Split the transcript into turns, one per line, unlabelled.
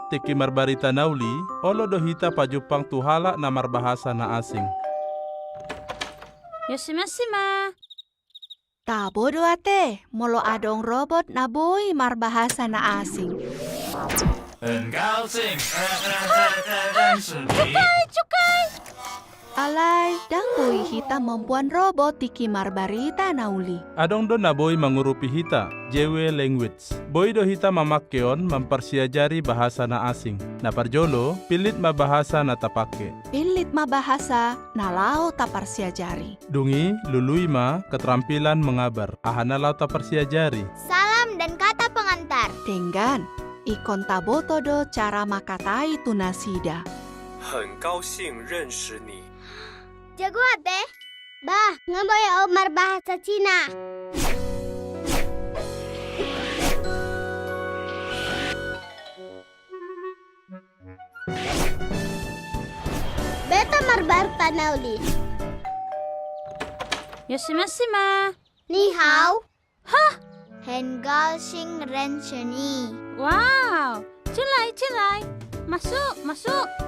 tiki marbarita nauli, olo dohita pajupang tuhala na marbahasa na asing.
Yoshimashima.
Tabo do ate, molo adong robot na boy marbahasa na asing.
很高兴认识你。
Alay, dang boy hita mempuan robot tiki marbarita nauli.
Adong do na boy mangurupi hita, jewe language. Boy do hita mamakkeon mempersiajari bahasa na asing. Na parjolo, pilit mabahasa na tapake.
Pilit mabahasa na lao taparsiajari.
Dungi, lului ma, keterampilan mengabar. Ahana lau taparsiajari.
Salam dan kata pengantar.
Tenggan, ikon taboto do cara makatai tunasida.
很高兴认识你。
Jago ate? Bah, ngaboy Omar bahasa Cina. Beta marbarta nauli.
Yoshimashima.
Ni hao. Hah? Henggal sing ren sheni.
Wow. Cilai. Masuk.